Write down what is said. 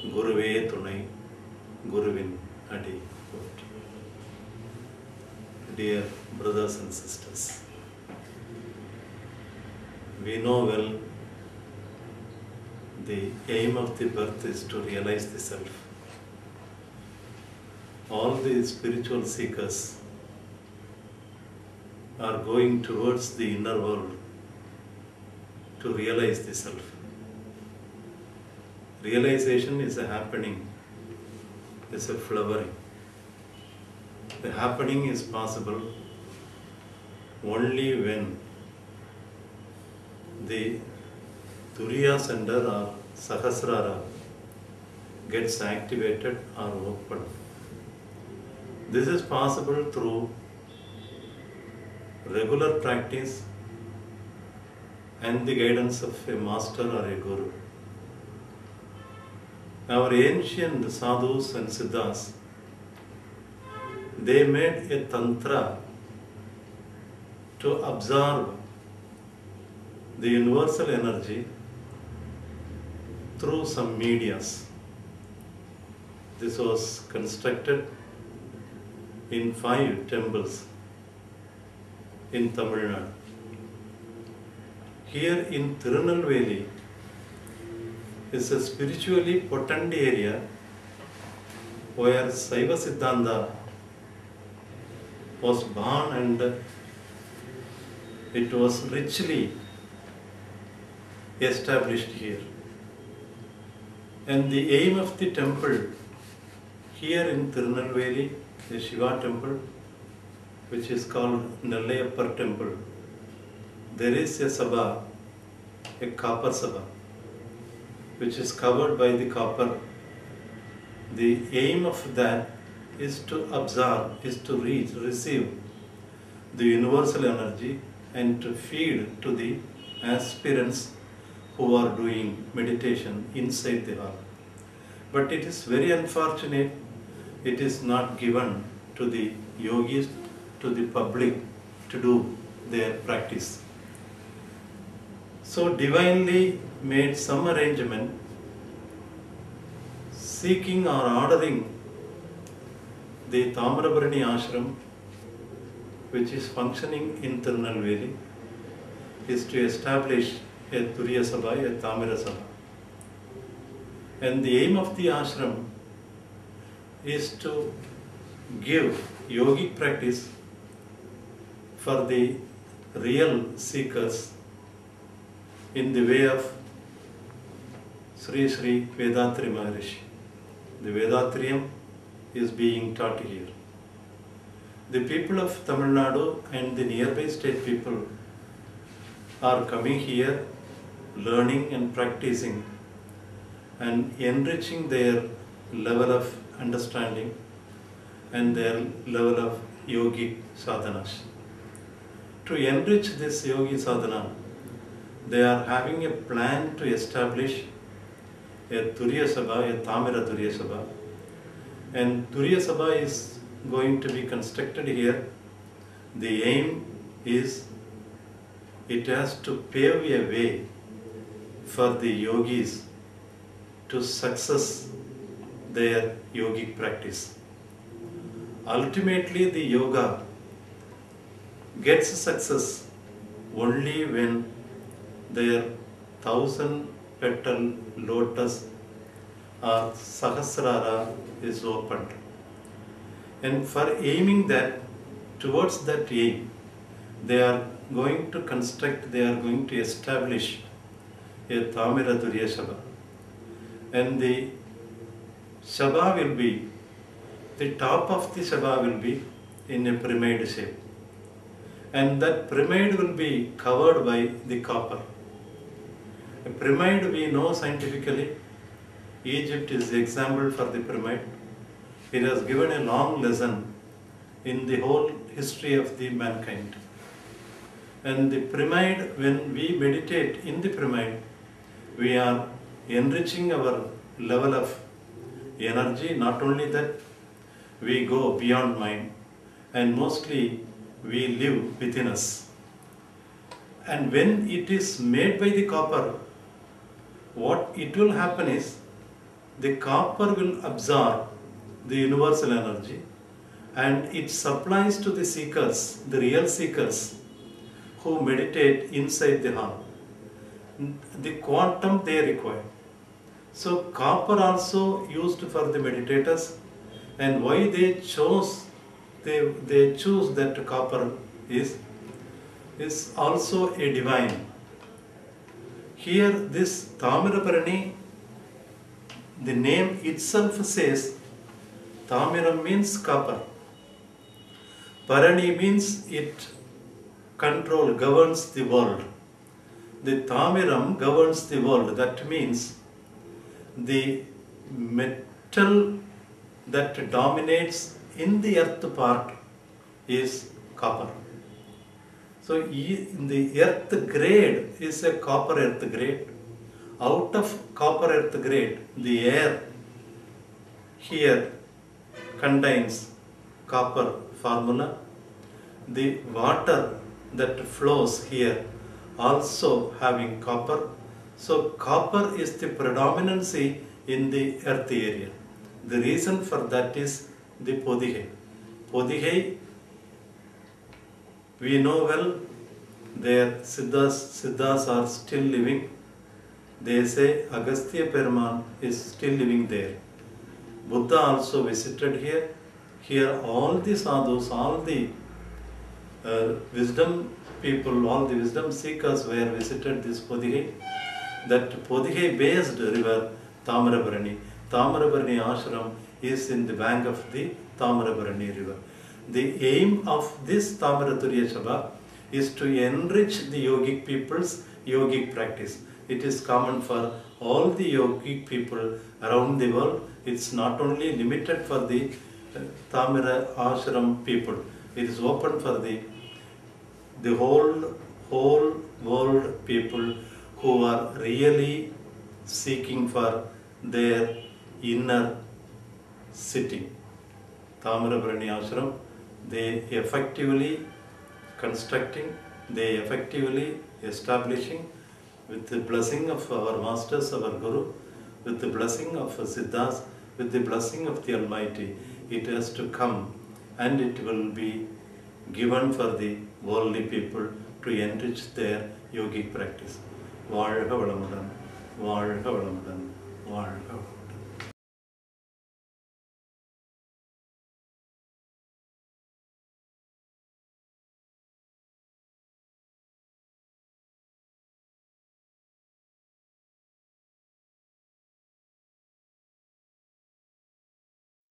Guruve Tunai, Guruvin Adi. Dear brothers and sisters, we know well the aim of the birth is to realize the self. All the spiritual seekers are going towards the inner world to realize the self. Realization is a happening, is a flowering. The happening is possible only when the Thuriya center or Sahasrara gets activated or opened. This is possible through regular practice and the guidance of a master or a guru. Our ancient sadhus and siddhas, they made a tantra to absorb the universal energy through some medias. This was constructed in 5 temples in Tamil Nadu. Here in Tirunelveli is a spiritually potent area where Saiva Siddhanta was born, and it was richly established here. And the aim of the temple here in Tirunelveli, the Shiva temple, which is called Nellayappar temple, there is a Sabai, a copper Sabai, which is covered by the copper. The aim of that is to absorb, is to receive the universal energy and to feed to the aspirants who are doing meditation inside the hall. But it is very unfortunate, it is not given to the yogis, to the public to do their practice. So divinely made some arrangement seeking or ordering the Thamira ashram, which is functioning in Tirunelveli, is to establish a Thuriya Sabai, a Thamira Sabai. And the aim of the ashram is to give yogic practice for the real seekers in the way of Sri Sri Vedatri Maharishi. The Vedatriyam is being taught here. The people of Tamil Nadu and the nearby state people are coming here, learning and practicing and enriching their level of understanding and their level of yogic sadhanas. To enrich this yogi sadhana, they are having a plan to establish a Thuriya Sabai, a Thamira Thuriya Sabai. And Thuriya Sabai is going to be constructed here. The aim is it has to pave a way for the yogis to success their yogic practice. Ultimately, the yoga gets success only when their 1000-petal lotus or Sahasrara is opened. And for aiming that, towards that aim, they are going to construct, they are going to establish a Thamira Thuriya Sabai. And the Sabai will be, the top of the Sabai will be in a pyramid shape. And that pyramid will be covered by the copper. A pyramid we know scientifically. Egypt is the example for the pyramid. It has given a long lesson in the whole history of the mankind. And the pyramid, when we meditate in the pyramid, we are enriching our level of energy. Not only that, we go beyond mind, and mostly we live within us. And when it is made by the copper, what it will happen is the copper will absorb the universal energy and it supplies to the seekers, the real seekers who meditate inside the heart, the quantum they require. So copper also used for the meditators, and why they chose they choose that copper is also a divine. Here this Thamira, the name itself says Thamira means copper. Parani means it governs the world. The Thamiram governs the world. That means the metal that dominates in the earth part is copper. So the earth grade is a copper earth grade. Out of copper earth grade, the air here contains copper formula. The water that flows here also having copper. So copper is the predominancy in the earth area. The reason for that is the Podihai. Podihai, we know well, their Siddhas are still living. They say Agastya Perumal is still living there. Buddha also visited here. Here all the sadhus, all the wisdom people, all the wisdom seekers were visited this Podihai. That Podihai based river Thamira. Thamira ashram is in the bank of the Thamira river. The aim of this Thamira Thuriya Sabha is to enrich the yogic people's yogic practice. It is common for all the yogic people around the world. It's not only limited for the Thamira ashram people. It is open for the whole world people who are really seeking for their inner sitting. Thamira ashram, they effectively constructing, they effectively establishing with the blessing of our masters, our Guru, with the blessing of Siddhas, with the blessing of the Almighty. It has to come and it will be given for the worldly people to enrich their yogic practice. வாழ்க வளமுடன், வாழ்க வளமுடன், வாழ்க